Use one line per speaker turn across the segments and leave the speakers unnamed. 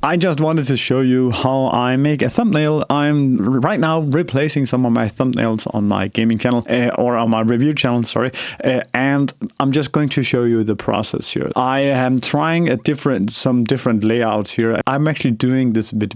I just wanted to show you how I make a thumbnail. I'm right now replacing some of my thumbnails on my gaming channel, or on my review channel, sorry. And I'm just going to show you the process here. I am trying some different layouts here. I'm actually doing this with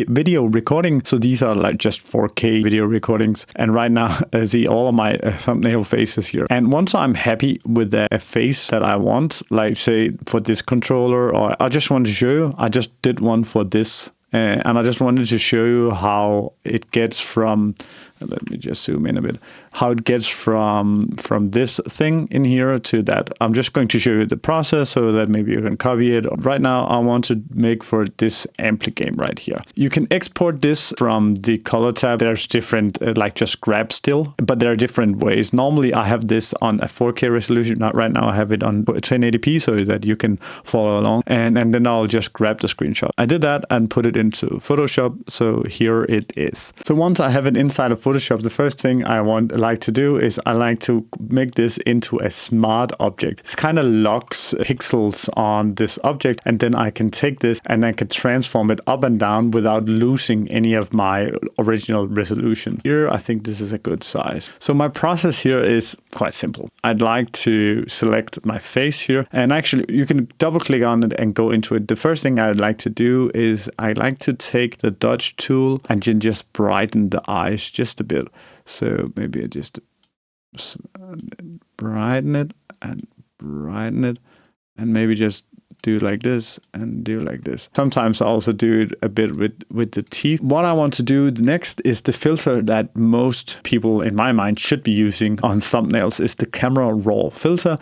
video recording. So these are like just 4K video recordings. And right now I see all of my thumbnail faces here. And once I'm happy with the face that I want, like say for this controller, or I just want to show you, I just did one for this, and I just wanted to show you how it gets from, let me just zoom in a bit, how it gets from this thing in here to that. I'm just going to show you the process so that maybe you can copy it. Right now I want to make for this ampli game right here. You can export this from the color tab. There's different, like just grab still, but there are different ways. Normally I have this on a 4K resolution. Not right now, I have it on 1080p so that you can follow along, and then I'll just grab the screenshot. I did that and put it into Photoshop, so here it is. So once I have it inside of Photoshop, the first thing I like to do is I like to make this into a smart object. It's kind of locks pixels on this object, and then I can take this and I can transform it up and down without losing any of my original resolution. Here I think this is a good size. So my process here is quite simple. I'd like to select my face here, and actually you can double click on it and go into it. The first thing I'd like to do is I like to take the dodge tool and then just brighten the eyes just a bit. So maybe I just brighten it and maybe just do like this and do like this. Sometimes I also do it a bit with the teeth. What I want to do next is the filter that most people in my mind should be using on thumbnails is the Camera Raw filter.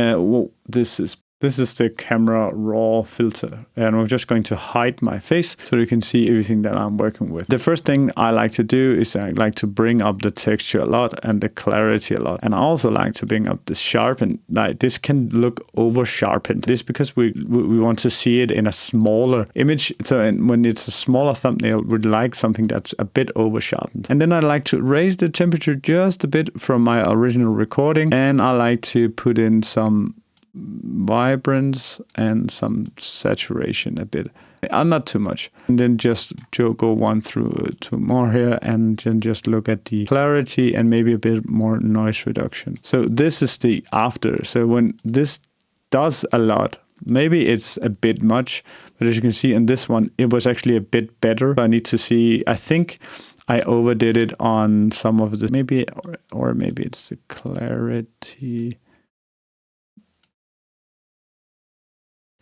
This is the Camera Raw filter, and I'm just going to hide my face so you can see everything that I'm working with. The first thing I like to do is I like to bring up the texture a lot and the clarity a lot. And I also like to bring up the sharpen. Like this can look over sharpened. This is because we want to see it in a smaller image. So when it's a smaller thumbnail, we'd like something that's a bit over sharpened. And then I like to raise the temperature just a bit from my original recording, and I like to put in some vibrance and some saturation a bit, not too much, and then just go one through two more here, and then just look at the clarity and maybe a bit more noise reduction. So this is the after. So when this does a lot, maybe it's a bit much, but as you can see in this one, it was actually a bit better. I need to see, I think I overdid it on some of the, maybe, or maybe it's the clarity.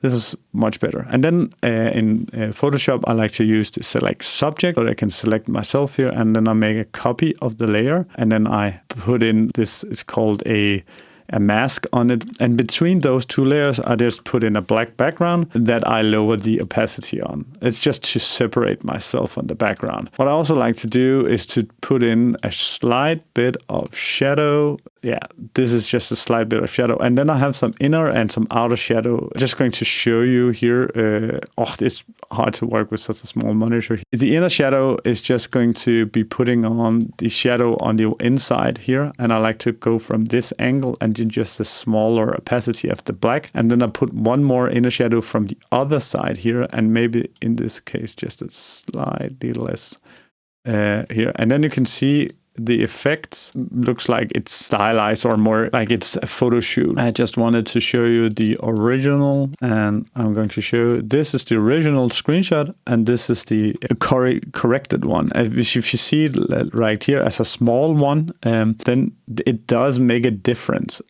This is much better. And then in Photoshop, I like to use the select subject, so I can select myself here, and then I make a copy of the layer, and then I put in this, it's called a mask on it. And between those two layers, I just put in a black background that I lower the opacity on. It's just to separate myself on the background. What I also like to do is to put in a slight bit of shadow. Yeah, this is just a slight bit of shadow. And then I have some inner and some outer shadow. I'm just going to show you here. It's hard to work with such a small monitor. The inner shadow is just going to be putting on the shadow on the inside here. And I like to go from this angle and just a smaller opacity of the black. And then I put one more inner shadow from the other side here. And maybe in this case, just a slightly less here. And then you can see the effect looks like it's stylized, or more like it's a photo shoot. I just wanted to show you the original, and I'm going to show you, this is the original screenshot, and this is the corrected one. If you see it right here as a small one, then it does make a difference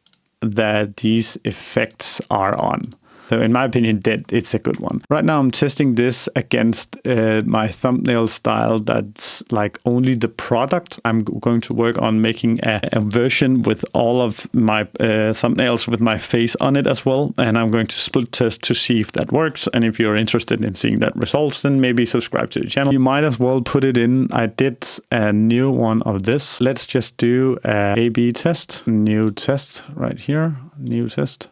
that these effects are on. So in my opinion, it's a good one. Right now I'm testing this against my thumbnail style that's like only the product. I'm going to work on making a version with all of my thumbnails with my face on it as well. And I'm going to split test to see if that works. And if you're interested in seeing that results, then maybe subscribe to the channel. You might as well put it in. I did a new one of this. Let's just do a A/B test. New test right here. New test.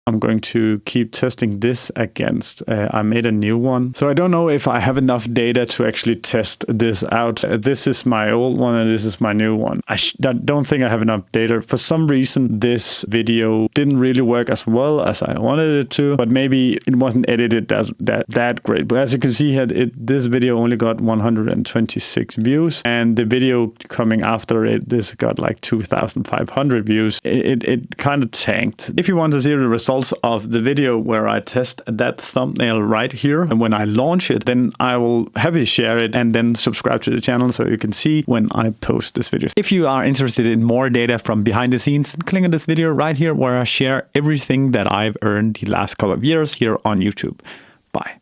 I'm going to keep testing this against. I made a new one. So I don't know if I have enough data to actually test this out. This is my old one and this is my new one. I don't think I have enough data. For some reason, this video didn't really work as well as I wanted it to, but maybe it wasn't edited that great. But as you can see here, this video only got 126 views, and the video coming after it, this got like 2,500 views. It kind of tanked. If you want to see the results of the video where I test that thumbnail right here, and when I launch it, then I will happily share it, and then subscribe to the channel so you can see when I post this video. If you are interested in more data from behind the scenes, click on this video right here where I share everything that I've earned the last couple of years here on YouTube. Bye.